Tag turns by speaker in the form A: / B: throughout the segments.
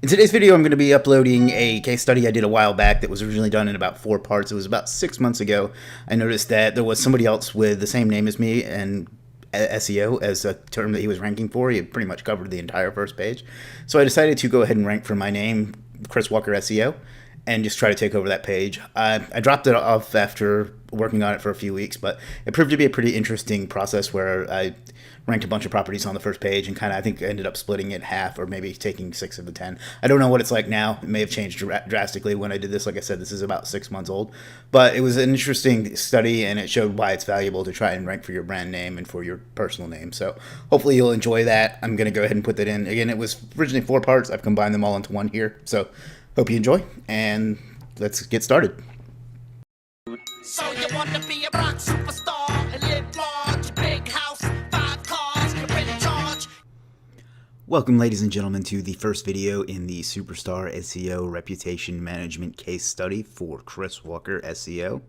A: In today's video, I'm going to be uploading a case study I did a while back that was originally done in about 4 parts. It was about 6 months ago. I noticed that there was somebody else with the same name as me and SEO as a term that he was ranking for. He had pretty much covered the entire first page. So I decided to go ahead and rank for my name, Chris Walker SEO, and just try to take over that page. I dropped it off after working on it for a few weeks, but it proved to be a pretty interesting process where I ranked a bunch of properties on the first page and kind of, I think, ended up splitting it in half or maybe taking 6 of the 10. I don't know what it's like now. It may have changed drastically when I did this. Like I said, this is about 6 months old, but it was an interesting study and it showed why it's valuable to try and rank for your brand name and for your personal name. So hopefully you'll enjoy that. I'm going to go ahead and put that in. Again, it was originally 4 parts. I've combined them all into one here. So hope you enjoy, and let's get started.
B: So you want to be a rock superstar and live large, big house, 5 cars, you're in charge.
A: Welcome, ladies and gentlemen, to the first video in the Superstar SEO Reputation Management Case Study for Chris Walker SEO.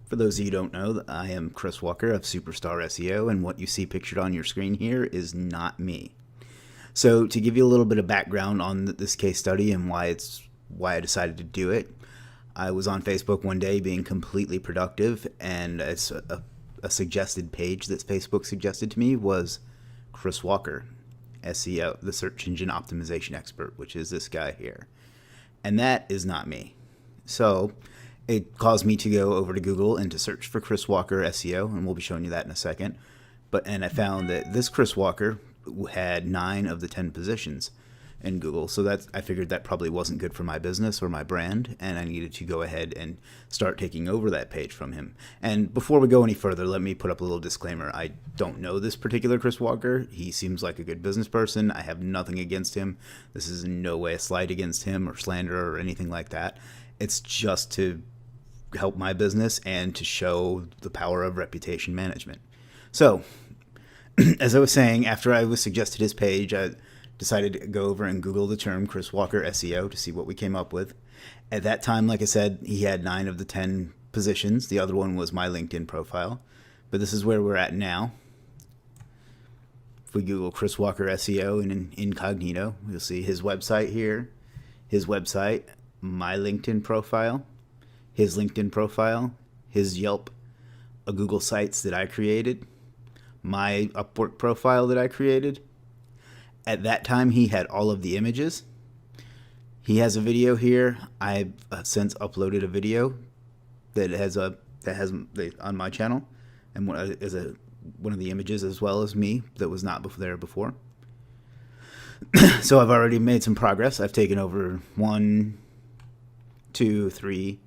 A: For those of you who don't know, I am Chris Walker of Superstar SEO, and what you see pictured on your screen here is not me. So to give you a little bit of background on this case study and why I decided to do it, I was on Facebook one day being completely productive, and it's a suggested page that Facebook suggested to me was Chris Walker SEO, the search engine optimization expert, which is this guy here. And that is not me. So it caused me to go over to Google and to search for Chris Walker SEO, and we'll be showing you that in a second. And I found that this Chris Walker had 9 of the 10 positions in Google, so I figured that probably wasn't good for my business or my brand, and I needed to go ahead and start taking over that page from him. And before we go any further, let me put up a little disclaimer. I don't know this particular Chris Walker. He seems like a good business person. I have nothing against him. This is in no way a slight against him or slander or anything like that. It's just to help my business and to show the power of reputation management. So, as I was saying, after I was suggested his page, I decided to go over and Google the term Chris Walker SEO to see what we came up with. At that time, like I said, he had 9 of the 10 positions. The other one was my LinkedIn profile. But this is where we're at now. If we Google Chris Walker SEO in incognito, you'll see his website here, his website, my LinkedIn profile, his LinkedIn profile, his Yelp, a Google Sites that I created, my Upwork profile that I created. At that time, he had all of the images. He has a video here. I've since uploaded a video that has on my channel, and one of the images as well as me that was not there before. So I've already made some progress. I've taken over 1, 2, 3,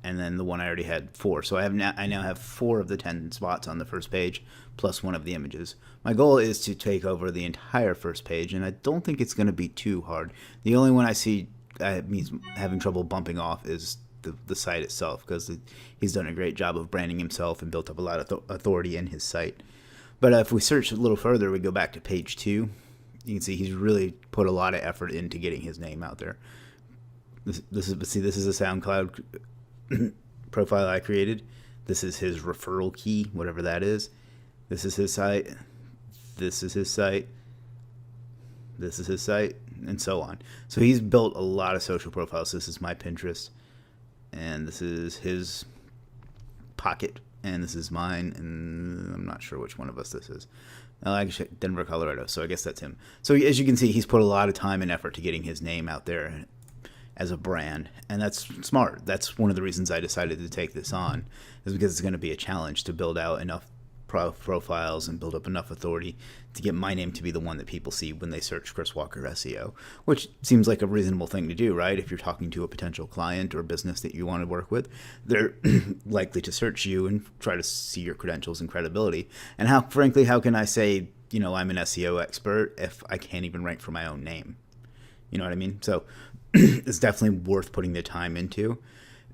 A: and then the one I already had 4. So I now have 4 of the 10 spots on the first page, plus 1 of the images. My goal is to take over the entire first page, and I don't think it's going to be too hard. The only one I see me having trouble bumping off is the site itself, because he's done a great job of branding himself and built up a lot of authority in his site. But if we search a little further, we go back to page 2. You can see he's really put a lot of effort into getting his name out there. This is a SoundCloud profile I created. This is his referral key, whatever that is. This is his site. This is his site. This is his site, and so on. So he's built a lot of social profiles. This is my Pinterest, and this is his Pocket, and this is mine, and I'm not sure which one of us this is. Actually, Denver, Colorado, so I guess that's him. So as you can see, he's put a lot of time and effort to getting his name out there as a brand, and that's smart. That's one of the reasons I decided to take this on, is because it's going to be a challenge to build out enough profiles and build up enough authority to get my name to be the one that people see when they search Chris Walker SEO, which seems like a reasonable thing to do, right? If you're talking to a potential client or business that you want to work with, they're likely to search you and try to see your credentials and credibility. And how can I say, I'm an SEO expert if I can't even rank for my own name? You know what I mean? So it's definitely worth putting the time into.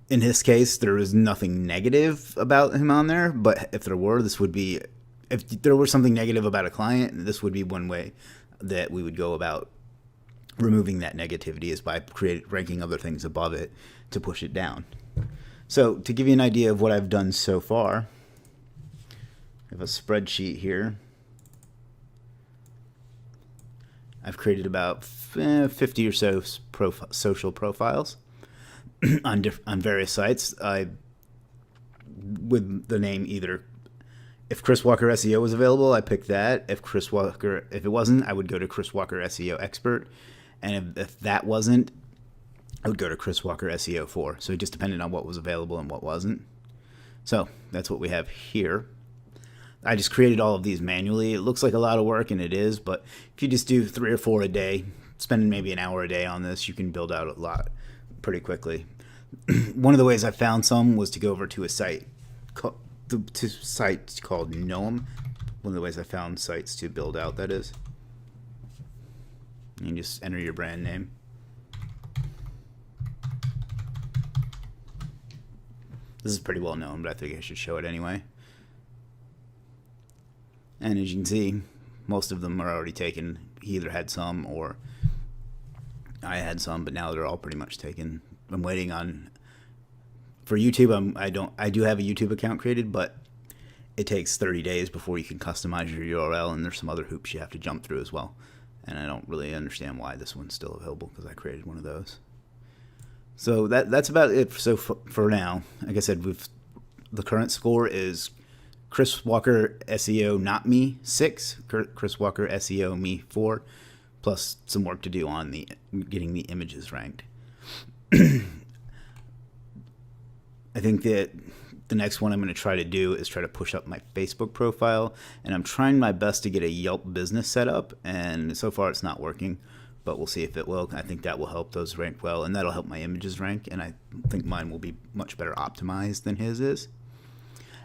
A: In his case, there is nothing negative about him on there, but if there was something negative about a client, this would be one way that we would go about removing that negativity, is by ranking other things above it to push it down. So to give you an idea of what I've done so far, I have a spreadsheet here. I've created about 50 or so social profiles on various sites. With the name either, if Chris Walker SEO was available, I picked that. If it wasn't, I would go to Chris Walker SEO Expert, and if that wasn't, I would go to Chris Walker SEO 4. So it just depended on what was available and what wasn't. So that's what we have here. I just created all of these manually. It looks like a lot of work, and it is, but if you just do 3 or 4 a day, spending maybe an hour a day on this, you can build out a lot pretty quickly. One of the ways I found some was to go over to a site called Noam. One of the ways I found sites to build out, that is. You just enter your brand name. This is pretty well known, but I think I should show it anyway. And as you can see, most of them are already taken. He either had some or I had some, but now they're all pretty much taken. I'm waiting on, for YouTube, I do have a YouTube account created, but it takes 30 days before you can customize your URL, and there's some other hoops you have to jump through as well. And I don't really understand why this one's still available, because I created one of those. So that's about it. So for now, like I said, the current score is Chris Walker SEO not me 6, Chris Walker SEO me 4, plus some work to do on getting the images ranked. I think that the next one I'm going to try to do is try to push up my Facebook profile, and I'm trying my best to get a Yelp business set up, and so far it's not working, but we'll see if it will. I think that will help those rank well, and that'll help my images rank, and I think mine will be much better optimized than his is.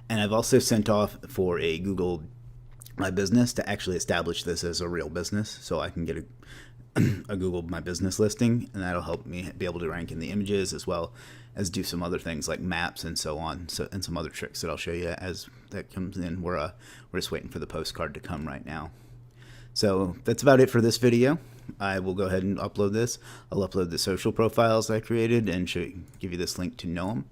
A: And I've also sent off for a Google My Business to actually establish this as a real business, so I can get a Google My Business listing, and that'll help me be able to rank in the images as well as do some other things like maps and so on, and some other tricks that I'll show you as that comes in. We're just waiting for the postcard to come right now. So that's about it for this video. I will go ahead and upload this. I'll upload the social profiles I created and give you this link to Noam.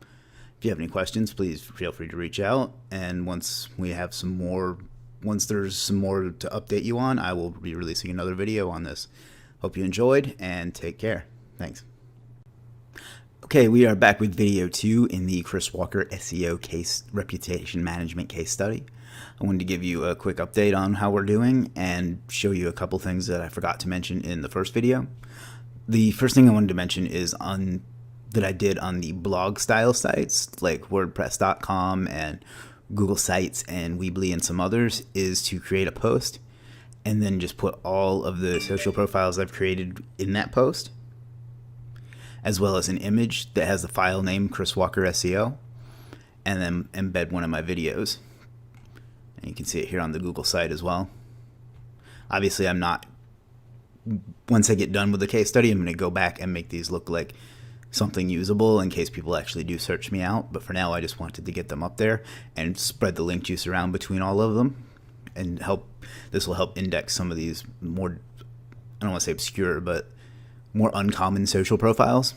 A: If you have any questions, please feel free to reach out. And once there's some more to update you on, I will be releasing another video on this. Hope you enjoyed, and take care. Thanks. Okay, we are back with video 2 in the Chris Walker SEO case reputation management case study. I wanted to give you a quick update on how we're doing and show you a couple things that I forgot to mention in the first video. The first thing I wanted to mention is that I did on the blog style sites like WordPress.com and Google Sites and Weebly and some others, is to create a post and then just put all of the social profiles I've created in that post, as well as an image that has the file name Chris Walker SEO, and then embed one of my videos. And you can see it here on the Google site as well. Obviously, once I get done with the case study, I'm going to go back and make these look like something usable in case people actually do search me out. But for now, I just wanted to get them up there and spread the link juice around between all of them, and this will help index some of these more, I don't want to say obscure, but more uncommon social profiles.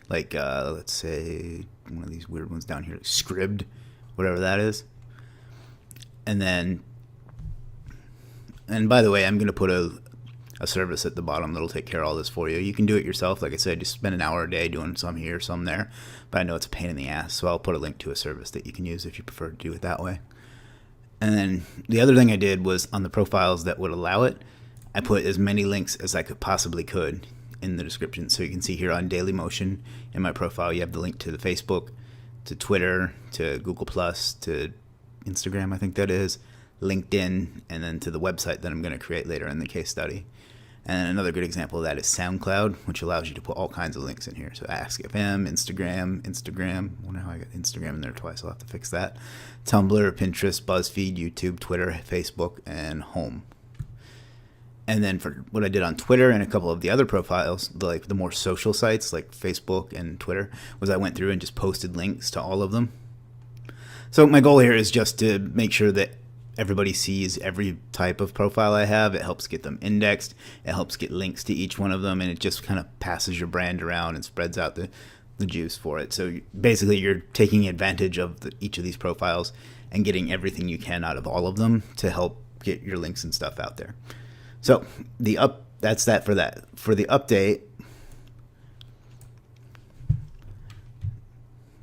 A: Like, let's say one of these weird ones down here, Scribd, whatever that is. And by the way, I'm going to put a service at the bottom that'll take care of all this for you. You can do it yourself. Like I said, just spend an hour a day doing some here, some there. But I know it's a pain in the ass, so I'll put a link to a service that you can use if you prefer to do it that way. And then the other thing I did was on the profiles that would allow it, I put as many links as I possibly could in the description. So you can see here on Dailymotion in my profile, you have the link to the Facebook, to Twitter, to Google+, to Instagram, I think that is, LinkedIn, and then to the website that I'm going to create later in the case study. And another good example of that is SoundCloud, which allows you to put all kinds of links in here. So AskFM, Instagram. I wonder how I got Instagram in there twice. I'll have to fix that. Tumblr, Pinterest, BuzzFeed, YouTube, Twitter, Facebook, and Home. And then for what I did on Twitter and a couple of the other profiles, like the more social sites like Facebook and Twitter, was I went through and just posted links to all of them. So my goal here is just to make sure that everybody sees every type of profile I have. It helps get them indexed. It helps get links to each one of them, and it just kind of passes your brand around and spreads out the juice for it. So basically, you're taking advantage of each of these profiles and getting everything you can out of all of them to help get your links and stuff out there. So the that's that for that. For the update,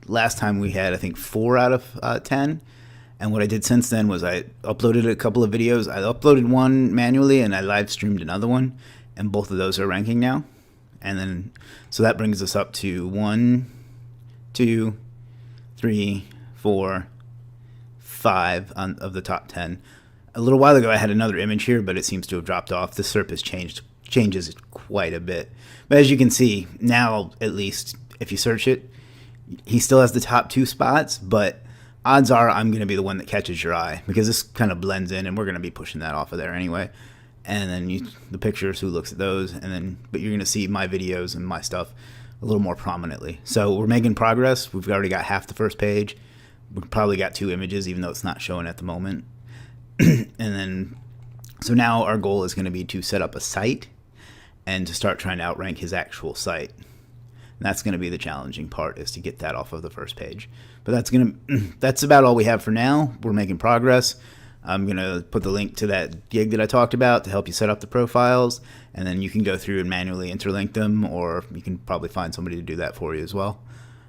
A: last time we had, I think, 4 out of 10. And what I did since then was I uploaded a couple of videos. I uploaded one manually and I live streamed another one. And both of those are ranking now. And then, so that brings us up to 1, 2, 3, 4, 5 of the top 10. A little while ago I had another image here, but it seems to have dropped off. The SERP has changes quite a bit. But as you can see, now at least, if you search it, he still has the top 2 spots, but odds are I'm going to be the one that catches your eye because this kind of blends in and we're going to be pushing that off of there anyway. And then the pictures, who looks at those, and then but you're going to see my videos and my stuff a little more prominently. So we're making progress. We've already got half the first page. We've probably got 2 images, even though it's not showing at the moment. And then, so now our goal is going to be to set up a site and to start trying to outrank his actual site. And that's going to be the challenging part, is to get that off of the first page. But that's about all we have for now. We're making progress. I'm going to put the link to that gig that I talked about to help you set up the profiles, and then you can go through and manually interlink them, or you can probably find somebody to do that for you as well.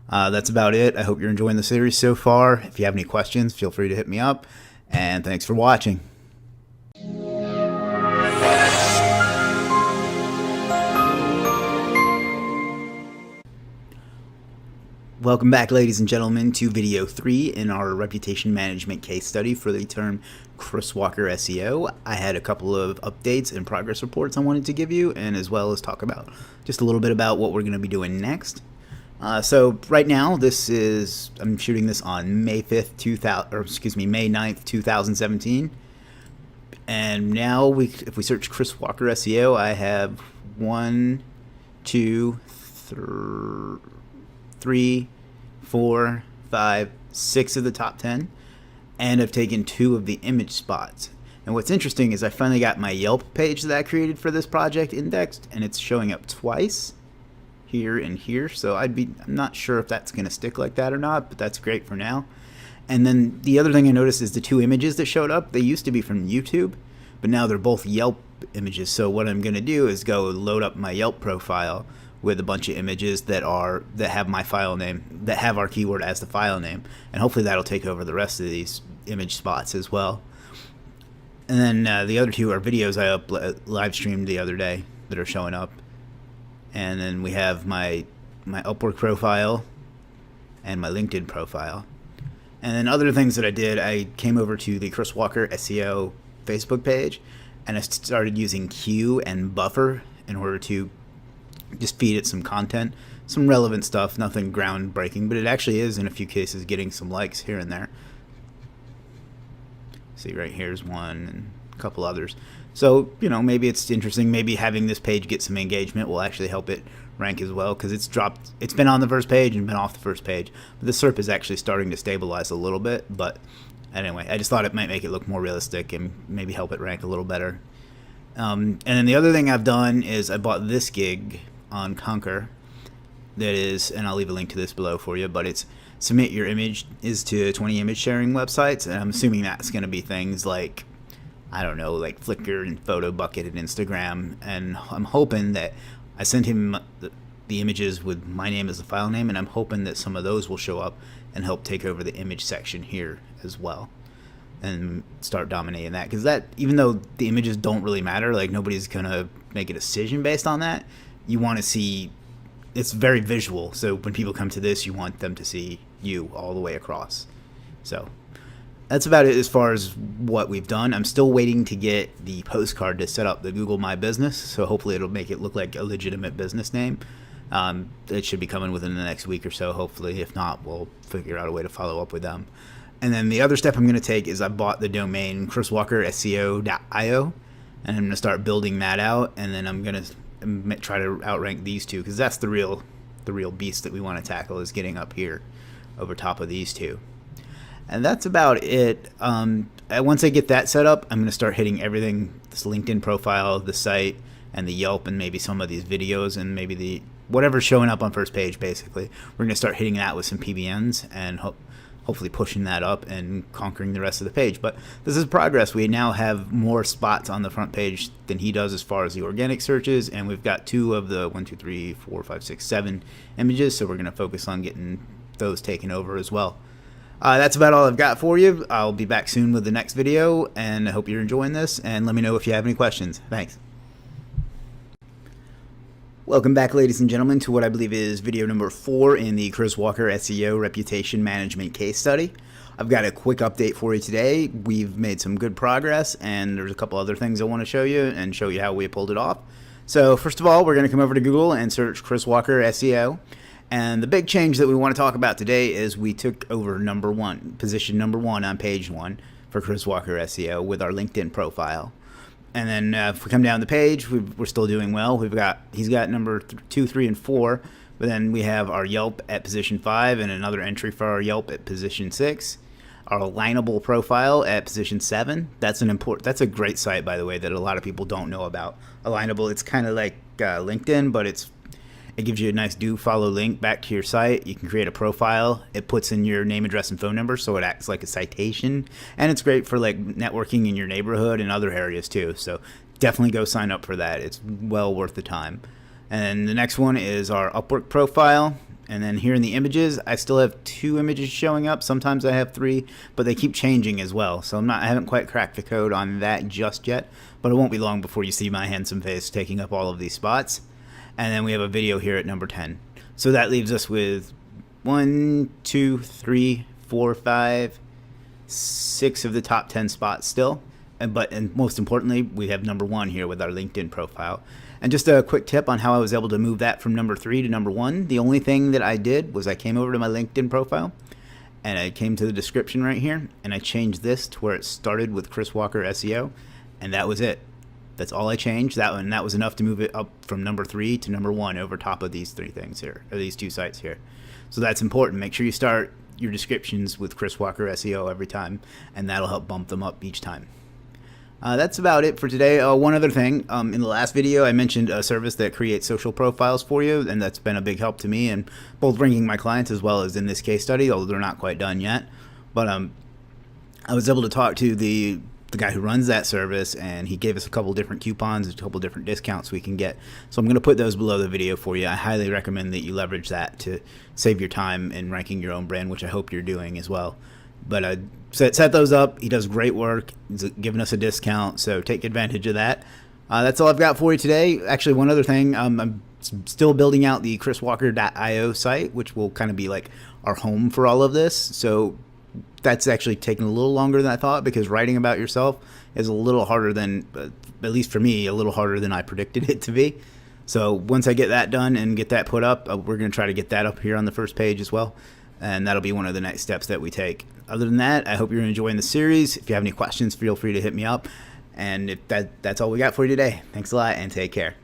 A: That's about it. I hope you're enjoying the series so far. If you have any questions, feel free to hit me up, and thanks for watching. Welcome back, ladies and gentlemen, to video 3 in our reputation management case study for the term Chris Walker SEO. I had a couple of updates and progress reports I wanted to give you, and as well as talk about just a little bit about what we're going to be doing next. So right now, I'm shooting this on May 9th, 2017. And now if we search Chris Walker SEO, I have 1, 2, 3, 4, 5, 6 of the top 10, and I've taken 2 of the image spots. And what's interesting is I finally got my Yelp page that I created for this project indexed, and it's showing up twice, here and here. So I'm not sure if that's going to stick like that or not, but that's great for now. And then the other thing I noticed is the 2 images that showed up, they used to be from YouTube, but now they're both Yelp images. So what I'm going to do is go load up my Yelp profile with a bunch of images that have my file name, that have our keyword as the file name, and hopefully that'll take over the rest of these image spots as well. And then the other 2 are videos I live streamed the other day that are showing up. And then we have my Upwork profile and my LinkedIn profile. And then other things that I did, I came over to the Chris Walker SEO Facebook page, and I started using Q and Buffer in order to just feed it some content, some relevant stuff, nothing groundbreaking, but it actually is in a few cases getting some likes here and there. See, right here's one and a couple others. So, maybe it's interesting. Maybe having this page get some engagement will actually help it rank as well, because it's been on the first page and been off the first page. But the SERP is actually starting to stabilize a little bit. But anyway, I just thought it might make it look more realistic and maybe help it rank a little better. And then the other thing I've done is I bought this gig on Conquer that is, and I'll leave a link to this below for you, but it's submit your image to 20 image sharing websites, and I'm assuming that's going to be things like, I don't know, like Flickr and PhotoBucket and Instagram, and I'm hoping that I sent him the images with my name as the file name, and I'm hoping that some of those will show up and help take over the image section here as well and start dominating that, because that, even though the images don't really matter, like nobody's going to make a decision based on that, you want to see, it's very visual, so when people come to this, you want them to see you all the way across. So that's about it as far as what we've done. I'm still waiting to get the postcard to set up the Google My Business, so hopefully it'll make it look like a legitimate business name. It should be coming within the next week or so, hopefully. If not, we'll figure out a way to follow up with them. And then the other step I'm going to take is I bought the domain chriswalkerseo.io, and I'm going to start building that out, and then I'm going to try to outrank these 2, because that's the real beast that we want to tackle, is getting up here over top of these 2. And that's about it. Once I get that set up, I'm going to start hitting everything, this LinkedIn profile, the site, and the Yelp, and maybe some of these videos, and maybe whatever's showing up on first page, basically. We're going to start hitting that with some PBNs, and hopefully pushing that up and conquering the rest of the page. But this is progress. We now have more spots on the front page than he does as far as the organic searches, and we've got 2 of the 1, 2, 3, 4, 5, 6, 7 images, so we're going to focus on getting those taken over as well. That's about all I've got for you. I'll be back soon with the next video, and I hope you're enjoying this, and let me know if you have any questions. Thanks. Welcome back, ladies and gentlemen, to what I believe is video number 4 in the Chris Walker SEO Reputation Management Case Study. I've got a quick update for you today. We've made some good progress, and there's a couple other things I want to show you and show you how we pulled it off. So first of all, we're going to come over to Google and search Chris Walker SEO. And the big change that we want to talk about today is we took over position number 1 on page 1 for Chris Walker SEO with our LinkedIn profile. And then if we come down the page, we're still doing well. He's got number 2, 3, and 4, but then we have our Yelp at position 5 and another entry for our Yelp at position 6. Our alignable profile at position 7. That's a great site, by the way, that a lot of people don't know about. Alignable, it's kind of like LinkedIn, but it gives you a nice do follow link back to your site. You can create a profile. It puts in your name, address, and phone number, so it acts like a citation. And it's great for like networking in your neighborhood and other areas too. So definitely go sign up for that. It's well worth the time. And then the next one is our Upwork profile. And then here in the images, I still have 2 images showing up. Sometimes I have 3, but they keep changing as well. So I haven't quite cracked the code on that just yet, but it won't be long before you see my handsome face taking up all of these spots. And then we have a video here at number 10. So that leaves us with 1, 2, 3, 4, 5, 6 of the top 10 spots still. And most importantly, we have number 1 here with our LinkedIn profile. And just a quick tip on how I was able to move that from number 3 to number 1. The only thing that I did was I came over to my LinkedIn profile and I came to the description right here and I changed this to where it started with Chris Walker SEO, and that was it. That's all I changed. That was enough to move it up from number 3 to number 1 over top of these 3 things here, or these 2 sites here. So that's important. Make sure you start your descriptions with Chris Walker SEO every time, and that'll help bump them up each time. That's about it for today. One other thing, in the last video I mentioned a service that creates social profiles for you, and that's been a big help to me in both ranking my clients as well as in this case study, although they're not quite done yet. But I was able to talk to the guy who runs that service, and he gave us a couple different coupons, a couple different discounts we can get. So I'm going to put those below the video for you. I highly recommend that you leverage that to save your time in ranking your own brand, which I hope you're doing as well. But set those up. He does great work. He's giving us a discount, so take advantage of that. That's all I've got for you today. Actually, one other thing, I'm still building out the chriswalker.io site, which will kind of be like our home for all of this. So that's actually taken a little longer than I thought, because writing about yourself is a little harder than, at least for me, a little harder than I predicted it to be. So once I get that done and get that put up, we're going to try to get that up here on the first page as well. And that'll be one of the next steps that we take. Other than that, I hope you're enjoying the series. If you have any questions, feel free to hit me up. And if that's all we got for you today. Thanks a lot and take care.